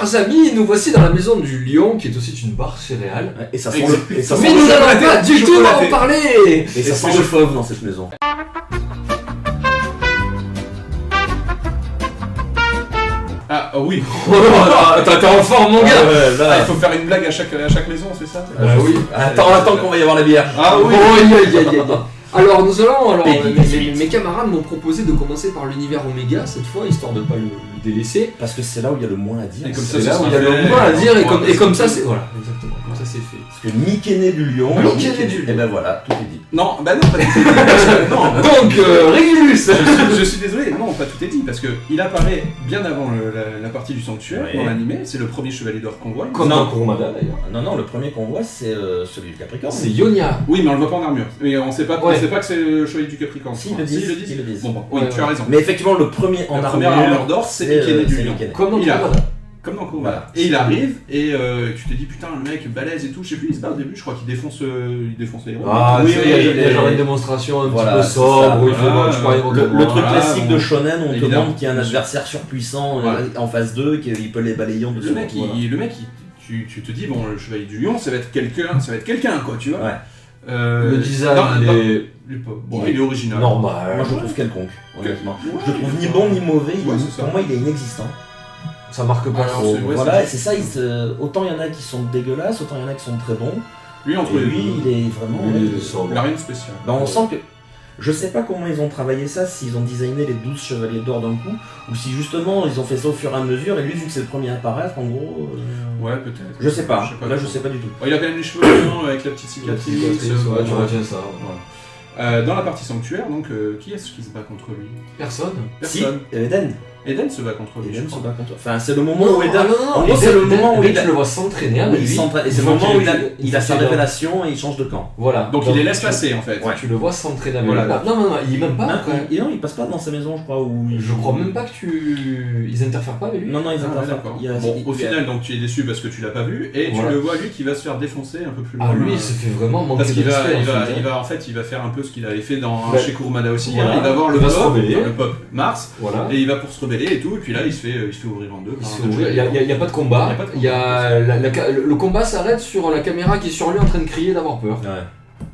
chers amis, nous voici dans la maison du lion, qui est aussi une barre céréale. Et ça sent le... Et ça sent Mais nous n'allons pas du tout chocolaté. en parler. Et ça sent le fauve dans cette maison. Ah oui. T'es en forme, mon gars. ouais, là. Il faut faire une blague à chaque maison, c'est ça? Oui. Attends qu'on va y avoir la bière. Ah oui. Alors nous allons, Peggy 18. mes camarades m'ont proposé de commencer par l'univers Oméga cette fois, histoire de pas le délaisser. Parce que c'est là où il y a le moins à dire. Et comme C'est ça, là où il y a le moins à dire et comme ça c'est voilà, exactement, comme ça c'est fait. Parce que Mickey né du lion. Mickey né du lion. Et ben voilà, tout est dit. Non, bah non, pas tout est dit. Non, Donc Régulus. je suis désolé, non, pas tout est dit, parce que il apparaît bien avant la partie du sanctuaire, Ouais. dans l'animé, c'est le premier chevalier d'or qu'on voit. Comme dans Kurumada d'ailleurs. Non, le premier qu'on voit c'est celui du Capricorne. C'est Yonia. Oui, mais on le voit pas en armure. Mais on sait pas, Ouais. on sait pas que c'est le chevalier du Capricorne. Si, ils le disent. Ils le disent. Ils le disent. Bon, oui, Ouais, tu as ouais. raison. Mais effectivement, le premier en La armure. première armure d'or, c'est Mickey né du lion. Mickey né. Comme dans Il a- Kurumada. Comme dans Kurumada. Voilà. Et il arrive, et tu te dis putain, le mec balèze et tout, je sais plus, il se bat au début, je crois qu'il défonce les héros. Ah, Oui, tu sais, il y a- oui, il y a oui. genre une démonstration un Voilà, petit peu c'est sobre, ça. où il fait Voilà. bon, je parlais Le truc Voilà, classique bon. de shonen, on te Évidemment. montre qu'il y a un adversaire surpuissant Voilà. en phase 2, qu'il peut les balayer en dessous. Le mec, Voilà. tu te dis, bon, le chevalier du lion, ça va être quelqu'un, quoi, tu vois. Ouais. Le design, il est original. normal. Moi je le trouve quelconque, honnêtement. Ouais. Je le trouve ni bon ni mauvais, Ouais, c'est ça. pour moi il est inexistant. Ça marque pas Alors, trop. c'est- ouais, Voilà, et c'est ça, autant il y en a qui sont dégueulasses, autant il y en a qui sont très bons. Lui, entre Et les lui, deux, il est vraiment. Lui, il est sobre. il a rien de spécial. Ben, on sent que. Je sais pas comment ils ont travaillé ça, s'ils ont designé les 12 chevaliers d'or d'un coup, ou si justement ils ont fait ça au fur et à mesure, et lui, vu que c'est le premier à apparaître, en gros. Ouais, peut-être. Je sais pas, là je du sais pas du tout. tout. Il a quand même les cheveux longs avec la petite cicatrice. Ouais, tu retiens ça. Dans la partie sanctuaire, donc, qui est-ce qui se bat contre lui? Personne. Personne. Si, Eden. Eden se bat contre lui. Eden je se crois. bat contre. Enfin, c'est le moment où Eden. En gros, Eden- c'est le moment où Eden, il tu le vois s'entraîner Oui, avec il lui. s'entraîne. Et c'est Une le fois moment où qu'il il a sa qu'il est- révélation et il change de camp. Voilà. Donc il les laisse passer en fait. Ouais. Tu le vois s'entraîner avec Voilà. lui. Ah, non, il est même pas. Non, quoi. non, il passe pas dans sa maison, je crois. Où Je crois même pas que ils interfèrent pas avec lui. Non, ils Ah, ouais, interfèrent. d'accord. Il y a- Bon, il- au il y a- final, donc tu es déçu parce que tu l'as pas vu et Voilà. tu le vois lui qui va se faire défoncer un peu plus loin. Ah, lui, il se fait vraiment manquer Parce de qu'il va, respect. il va, ensuite, il hein. va, en fait, il va faire un peu ce qu'il avait fait dans Ouais. chez Kurumada aussi. Voilà. Il va voir le Il va se pop, rebeller. enfin, le pop Mars, Voilà. et il va pour se rebeller et tout. Et puis là, il se fait ouvrir en deux. Il se par fait un ouvrir. autre Il y a pas de combat. Il y a pas de Il y a combat. le combat s'arrête sur la caméra qui est sur lui en train de crier d'avoir peur. Ouais.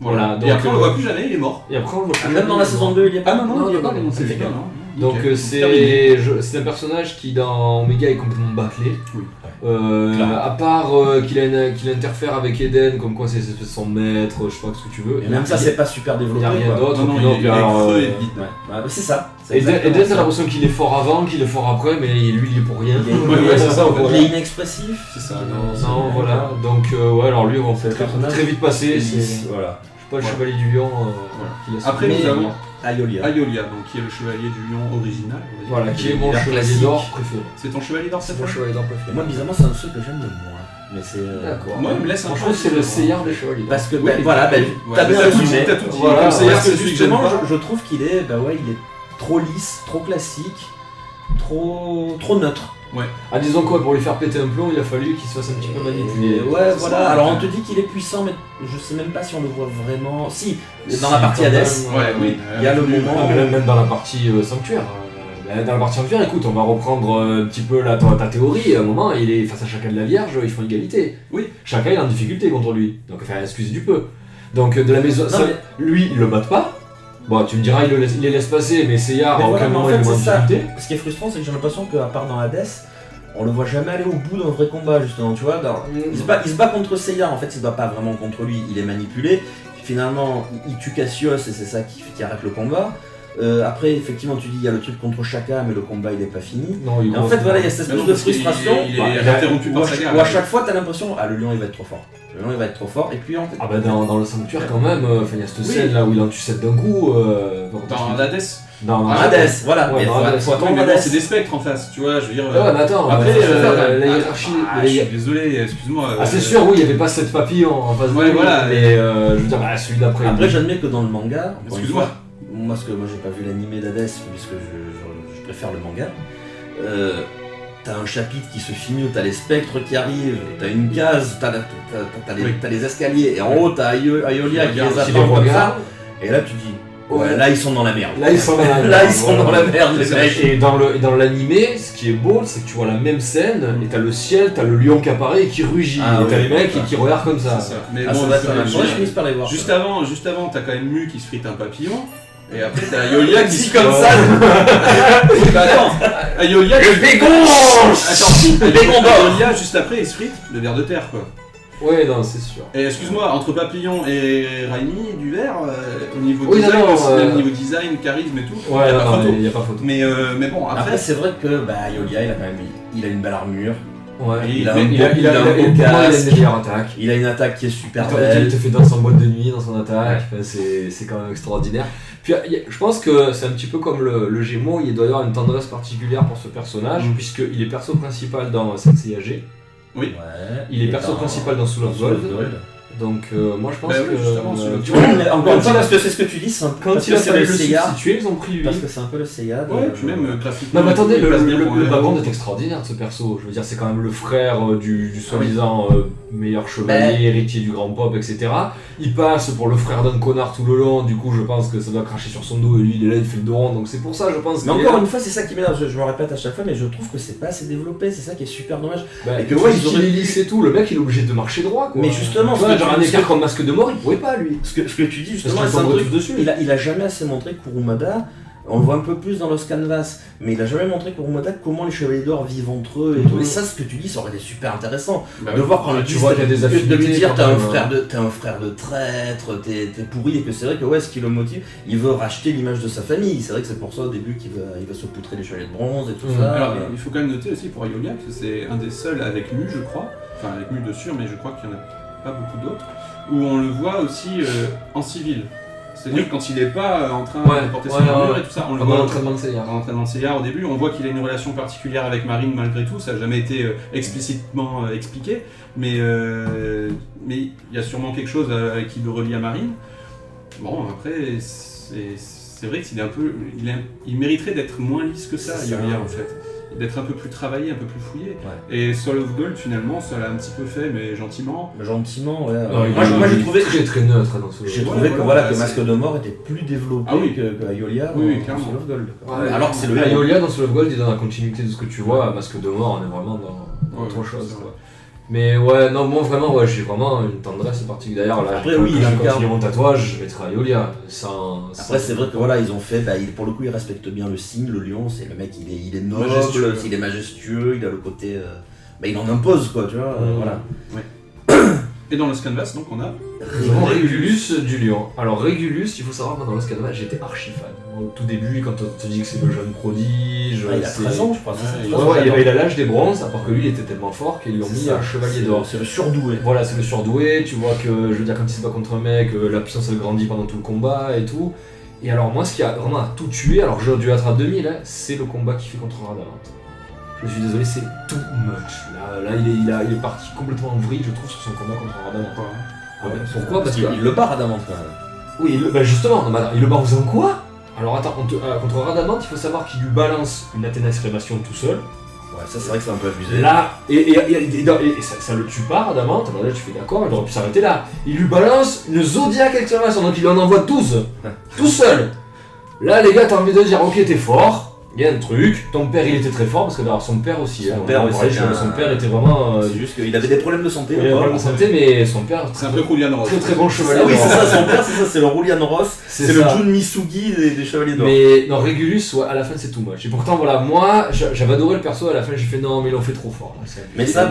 Voilà, Et donc, après, on le voit plus jamais, il est mort. Et après on le voit. Même dans la saison 2, il y a pas. Ah non, Non, il est non, pas non, dans c'est cette fait. non. Donc Ok, terminé. c'est un personnage qui dans Omega est complètement bâclé. Oui. Clairement. À part qu'il interfère avec Eden, comme quoi c'est son maître, je sais pas ce que tu veux. Et même ça, c'est pas super Il développé. n'y a rien quoi. d'autre. Non, non, Puis il est alors, creux et vide. Ouais, bah, c'est ça. C'est Eden, exactement t'as ça. l'impression qu'il est fort avant, qu'il est fort après, mais lui il est pour rien. Il est- Ouais, c'est ça, voilà. Il est inexpressif. C'est ça. Non, voilà. Donc, ouais, alors lui, on C'est peut le personnage. très vite passer. C'est Lisse, voilà. pas le Voilà. chevalier du lion Voilà. qui laisse Après, tomber. nous avons Ayolia. Ayolia, donc qui est le chevalier du lion original. on va dire. Voilà, qui est mon L'univers chevalier classique. d'or préféré. C'est ton chevalier d'or, C'est c'est mon toi chevalier d'or Et préféré. moi, bizarrement, c'est un de ceux que j'aime le moins. Mais c'est. D'accord. Moi, il me laisse un Franchement, peu c'est le indifférent. Seigneur des chevaliers. Parce que, Oui, ben, voilà, ben, ouais, t'as bien t'as tout dit, résumé. t'as tout dit. Voilà, Le Seigneur, Parce que c'est celui que j'aime justement, pas. je trouve qu'il est, bah ouais, il est trop lisse, trop classique, trop neutre. Ah, disons quoi, pour lui faire péter un plomb, il a fallu qu'il se fasse un petit peu manipuler. Et ouais, C'est voilà. ça, Alors ouais. on te dit qu'il est puissant, mais je sais même pas si on le voit vraiment. Si, Si, dans la partie quand Hades. même, Ouais, oui. Il y a le Oui, moment- Ah, mais même dans la partie sanctuaire. Dans la partie sanctuaire, écoute, on va reprendre un petit peu ta théorie. À un moment, il est face à chacun de la Vierge, ils font égalité. Oui. Chacun est en difficulté contre lui. Donc, enfin, excusez du peu. Donc, de la maison. Non, ça- mais- Lui, il le bat pas. Bon, tu me diras, il les laisse passer, mais Seyar, Mais à voilà, aucun mais en moment, fait, il est en c'est ça. difficulté. Ce qui est frustrant, c'est que j'ai l'impression qu'à part dans Hades, on le voit jamais aller au bout d'un vrai combat, justement. Tu vois, il se bat contre Seiya, en fait, il se bat pas vraiment contre lui, il est manipulé. Finalement, il tue Cassius et c'est ça qui arrête le combat. Après, effectivement, tu dis il y a le truc contre Shaka, mais le combat il est pas fini. Non, il Et en fait, voilà, il y a cette Mais espèce non, de parce qu'il- frustration il est Bah, interrompu où par à, sa ch- guerre. où à chaque fois, t'as l'impression, le lion il va être trop fort. Le lion il va être trop fort, et puis en fait. Ah bah dans le sanctuaire quand même, il y a cette Oui. scène là où il en tue 7 d'un coup. Dans Hades. Dans Hades, voilà, Ouais, mais dans faut Hades. faut Ouais, attendre mais bon, Hades. c'est des spectres en face, tu vois, je veux dire. Ouais, mais attends, Après, faut faire la hiérarchie. je suis désolé, excuse-moi. Ah, c'est sûr, oui, il n'y avait pas 7 papillons en face de Ouais, lui, voilà. mais je veux dire, celui d'après. Après, j'admets que dans le manga, encore une Excuse-moi. fois, moi j'ai pas vu l'animé d'Hades, puisque je préfère le manga. T'as un chapitre qui se finit où t'as les spectres qui arrivent, t'as une case, t'as les escaliers, et en haut t'as Ayolia qui les qui les attend comme ça. regarde. Et là tu dis, Ouais, là ils sont dans la merde. Là, ils sont dans la merde. Là ils sont dans la merde, les mecs. Et dans l'animé, ce qui est beau, c'est que tu vois la même scène, et t'as le ciel, t'as le lion qui apparaît et qui rugit, et t'as les mecs qui regardent comme ça. C'est ça. Mais Ah, bon, ça va être la même chose, je finis par les voir. juste avant, t'as quand même Mu qui se frite un papillon. Et après t'as Ayolia qui se comme ça. Bah attends, Ayolia Le bégon. Attends, Ayolia juste après il se frite le ver de terre quoi. Ouais, non, c'est sûr. Et excuse-moi, entre Papillon et Raimi du verre, au niveau Oui, design, non, aussi bien au niveau design, charisme et tout, Ouais, y a pas photo. il y a pas photo. Mais bon, Après, c'est vrai que Ayolia, il a une belle armure. Ouais, il a un un beau beau casque, il a une meilleure attaque. Il a une attaque qui est super Il belle. te fait danser en boîte de nuit dans son attaque, enfin, c'est quand même extraordinaire. Puis je pense que c'est un petit peu comme le Gémeaux, il doit y avoir une tendresse particulière pour ce personnage, puisqu'il est perso principal dans Sensei AG, Oui. Ouais. il est perso principal dans Soul of Gold, donc moi je pense oui, justement, que... Soul of tu Gold. vois, Mais encore une fois, parce que c'est ce que tu dis, c'est un peu quand parce il que a c'est fallu le le Seiya. substituer, ils ont pris lui. Parce que c'est un peu le Seiya. Ouais, puis même graphiquement. Non mais attendez, il passe bien pour un le héros. background est extraordinaire de ce perso, je veux dire c'est quand même le frère du soi-disant meilleur chevalier, héritier du grand pop, etc. Il passe pour le frère d'un connard tout le long, du coup je pense que ça doit cracher sur son dos et lui il est là, il fait le dos rond, donc c'est pour ça je pense Mais qu'il est encore là. une fois, c'est ça qui m'énerve, je me répète à chaque fois, mais je trouve que c'est pas assez développé, c'est ça qui est super dommage. Bah, Et que tu ouais, dis ils qu'il auraient est pu- lisse et tout, le mec il est obligé de marcher droit quoi. Mais justement, tu vois, ce que genre tu- un écart comme Masque de Mort, il pouvait pas lui. Ce que tu dis justement, Parce c'est qu'ils un tombent truc, tous dessus. il a jamais assez montré Kurumada. On le voit un peu plus dans Lost Canvas, mais il a jamais montré Kurumada comment les Chevaliers d'Or vivent entre eux et tout. Et ça, ce que tu dis, ça aurait été super intéressant. Bah De voir quand le tu vois qu'il y a des de lui affinités dire quand t'es un même, frère de traître, t'es pourri, et que c'est vrai que ouais, ce qui le motive, il veut racheter l'image de sa famille. C'est vrai que c'est pour ça au début qu'il va se poutrer les Chevaliers de Bronze et tout ça. Alors, mais- il faut quand même noter aussi pour Ayolia que c'est un des seuls avec Mu, je crois, enfin avec Mu dessus, mais je crois qu'il n'y en a pas beaucoup d'autres, où on le voit aussi en civil. C'est-à-dire Oui. quand il n'est pas en train Ouais, de porter son ouais, armure ouais. et tout ça, on le Pendant voit l'entraînement de Seiya. en entraînement de Seiya au début, on voit qu'il a une relation particulière avec Marine malgré tout, ça n'a jamais été explicitement expliqué, mais il y a sûrement quelque chose qui le relie à Marine. Bon, après, c'est vrai qu'il est un peu. Il mériterait d'être moins lisse que ça, C'est ça. Ayolia en fait. D'être un peu plus travaillé, un peu plus fouillé. Ouais. Et Soul of Gold, finalement, ça l'a un petit peu fait, mais gentiment. Gentiment, ouais. Non, Moi, j'ai il est trouvé. très très neutre dans ce J'ai jeu. trouvé que voilà, voilà que c'est- Masque de Mort était plus développé Ah oui. que Ayolia Oui, oui, dans clairement. Soul of Gold. Ouais, Alors que c'est le héros. Ayolia dans Soul of Gold, il est dans la continuité de ce que tu vois, Masque de Mort, on est vraiment dans Ouais, autre ouais, chose. c'est quoi. vrai. Mais ouais, non, moi vraiment, ouais, j'ai vraiment une tendresse particulière. D'ailleurs, là, Après, oui, quand il je incarne- continue mon tatouage, je mettrai Ayolia. Après, c'est vrai que voilà, ils ont fait, pour le coup, ils respectent bien le signe, le lion, c'est le mec, il est noble, Majestueux. il est majestueux, il a le côté. Il en impose, quoi, tu vois, voilà. Et dans Lost Canvas, donc, on a. Régulus du lion. Alors Régulus, il faut savoir que dans Lost Canvas, j'étais archi fan. Au tout début, quand on te dit que c'est le jeune prodige, Il a c'est- 13 ans, je crois, c'est ça. Ouais, il a l'âge des bronzes, à part que lui, il était tellement fort qu'ils lui ont mis un chevalier d'or. C'est le surdoué. Voilà, c'est le surdoué, tu vois que, je veux dire, quand il se bat contre un mec, la puissance elle grandit pendant tout le combat et tout. Et alors moi, ce qui a vraiment tout tué, alors j'aurais dû être à 2000, hein, c'est le combat qu'il fait contre Radamant. Je suis désolé, c'est too much. Là il est parti complètement en vrille, je trouve, sur son combat contre Radamant. Ouais, pourquoi Parce que... Il le bat Radamant, quand même. Oui, bah justement, non, mais attends, il le bat en faisant quoi? Alors attends, contre Radamant, il faut savoir qu'il lui balance une Athéna exclamation tout seul. Ouais, ça, c'est vrai que c'est un peu abusé. Là, et ça le tue pas, Radamant, alors là tu fais d'accord, il aurait pu s'arrêter là. Il lui balance une Zodiac exclamation, donc il en envoie 12, tout seul. Là les gars, t'as envie de dire, ok t'es fort, il y a un truc, ton père il était très fort, parce que d'ailleurs son père aussi, Son hein, père on en aussi, parlait, c'est son un- père était vraiment... C'est juste qu'il avait des problèmes de santé. il avait le vraiment pauvre. santé, mais son père, C'est un peu Julian Ross. très très bon chevalier. Ah oui, c'est d'or. ça, son père, c'est le Roulian Ross, c'est le ça. Jun Misugi des Chevaliers d'Or. Mais non, Régulus, ouais, à la fin c'est too much. Et pourtant, voilà, moi j'avais adoré le perso, à la fin j'ai fait non, mais ils l'ont fait trop fort. Là. Mais ça,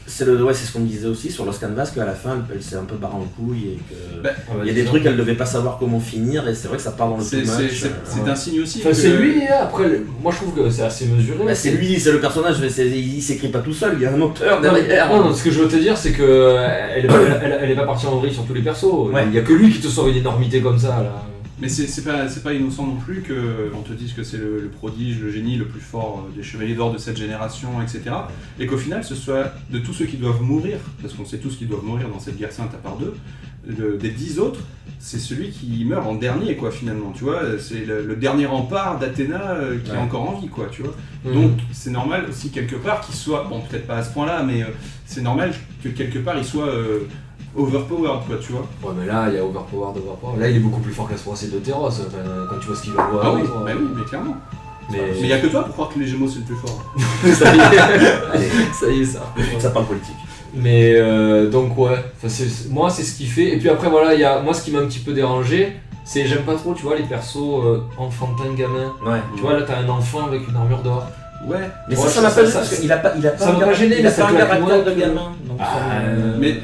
c'est ce qu'on disait aussi sur Lost Canvas, qu'à la fin, elle s'est un peu barrée en couille et que. Bah, il y a des trucs qu'elle devait pas savoir comment finir, et c'est vrai que ça part dans le too C'est much. un signe aussi. Enfin, que- c'est lui, hein, après, moi je trouve que c'est assez mesuré. Bah, c'est lui, c'est le personnage, mais il s'écrit pas tout seul, il y a un auteur Non, derrière. non, ce que je veux te dire, c'est que elle est pas partie en vrille sur tous les persos. Ouais. Il y a que lui qui te sort une énormité comme ça, là. Mais c'est pas innocent non plus qu'on te dise que c'est le prodige, le génie le plus fort des chevaliers d'or de cette génération, etc. Et qu'au final, ce soit de tous ceux qui doivent mourir, parce qu'on sait tous qu'ils doivent mourir dans cette guerre sainte à part d'eux, des 10 autres, c'est celui qui meurt en dernier, quoi, finalement, tu vois. C'est le dernier rempart d'Athéna qui est encore en vie, quoi, tu vois. Donc c'est normal aussi quelque part qu'il soit, bon peut-être pas à ce point-là, mais c'est normal que quelque part il soit overpowered, quoi, tu vois. Ouais, mais là, il y a overpowered. Là, il est beaucoup plus fort qu'Asprocé de Terros, quand tu vois ce qu'il va voir. Ah oui, bah oui, mais clairement. Mais il y a que toi pour croire que les Gémeaux c'est le plus fort. ça y est, ça y est, Ça parle politique. Mais donc ouais, moi c'est ce qui fait. Et puis après voilà, il y a moi ce qui m'a un petit peu dérangé, c'est j'aime pas trop, tu vois, les persos enfantins gamins. Ouais. Tu vois, là t'as un enfant avec une armure d'or. Ouais. Mais Ouais, ça m'a pas gêné ça, parce qu'il a pas ça m'a pas gêné, il mais a ça pas un claque caractère moins de que- gamin. Donc Mais ouais,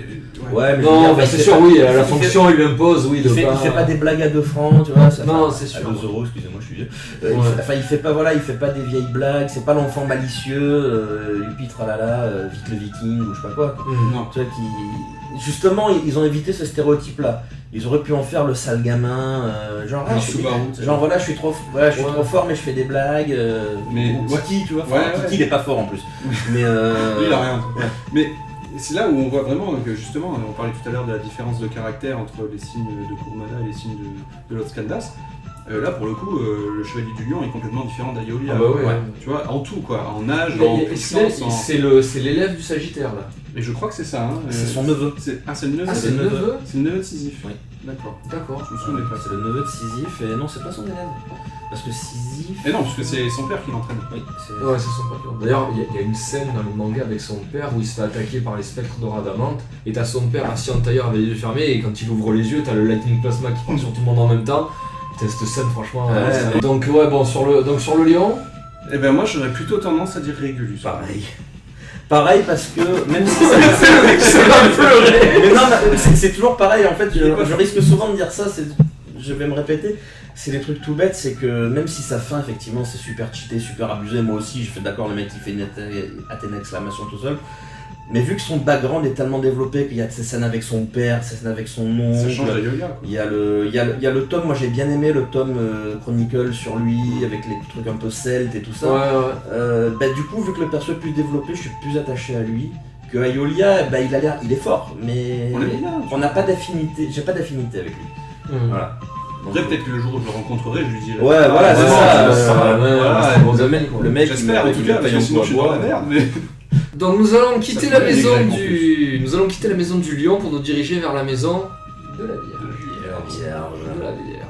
mais je veux Non, dire, bah, il c'est fait sûr, pas- oui, il la fait- fonction il impose, oui, de il pas. fait pas des blagues à 2 francs, tu vois. Ça Non, fait- c'est à sûr. 2 euros, excusez-moi, je suis vieux. Ouais. Il fait pas, voilà, il fait pas des vieilles blagues, c'est pas l'enfant malicieux, Lupi tralala, vite le viking ou je sais pas quoi. non. Tu vois, qui... Justement, ils ont évité ce stéréotype-là. Ils auraient pu en faire le sale gamin, genre, Un je suis- Subaru, tu genre vois. voilà, je suis trop Ouais. trop fort, mais je fais des blagues. Mais- ou Kiki, tu vois. Enfin, Ouais, Kiki, ouais. il est pas fort en plus. Mais Lui, il a rien. ouais. Mais c'est là où on voit vraiment que justement, on parlait tout à l'heure de la différence de caractère entre les signes de Kurumada et les signes de Lord Skandas. Là, pour le coup, le Chevalier du Lion est complètement différent d'Aeolia. Ah bah ouais. Tu vois, en tout, quoi, en âge, Mais en est-ce qu'il est- puissance, en... c'est l'élève du Sagittaire là. Et je crois que c'est ça, hein. C'est son neveu. C'est le neveu. Ah, c'est le neveu. C'est le neveu de Sisyphe. Oui. D'accord. D'accord. Je me souvenais pas. C'est le neveu de Sisyphe, et non, c'est pas son élève. Parce que Sisyphe. Et non, parce que c'est son père qui l'entraîne. Oui, c'est. Ouais, c'est son père. D'ailleurs, il y a une scène dans le manga avec son père où il se fait attaquer par les spectres de Radamante et t'as son père assis en tailleur avec les yeux fermés et quand il ouvre les yeux, t'as le lightning plasma qui part sur tout le monde en même temps. Putain, cette scène, franchement. Ouais, c'est- ouais. Donc, ouais, bon, sur le lion. Eh ben moi, j'aurais plutôt tendance à dire Régulus. Pareil. Pareil parce que même si C'est pas pleurer. mais non, mais c'est toujours pareil en fait, je risque souvent de dire ça, je vais me répéter, c'est des trucs tout bêtes, c'est que même si sa fin effectivement c'est super cheaté, super abusé, moi aussi je fais d'accord, le mec il fait une Athéna exclamation tout seul, mais vu que son background est tellement développé qu'il y a ces scènes avec son père, ces scènes avec son oncle, Ça change d'Aeolia, quoi. il y a le tome, moi j'ai bien aimé le tome Chronicle sur lui, avec les trucs un peu celtes et tout ça. Ouais. Bah, du coup, vu que le perso est plus développé, je suis plus attaché à lui. Que Aeolia, bah, il est fort, mais On l'aime bien. on n'a pas d'affinité, j'ai pas d'affinité avec lui. Voilà. Donc, Après, peut-être que le jour où je le rencontrerai, je lui dirai. Ouais, voilà, c'est ça. Voilà, le mec, J'espère, en tout il cas, me parce paye que en sinon je suis dans bois. la merde, mais... Donc nous allons quitter Ça la fait maison des grecs, en nous allons quitter la maison du lion pour nous diriger vers la maison de la Vierge. Vierge. De la Vierge.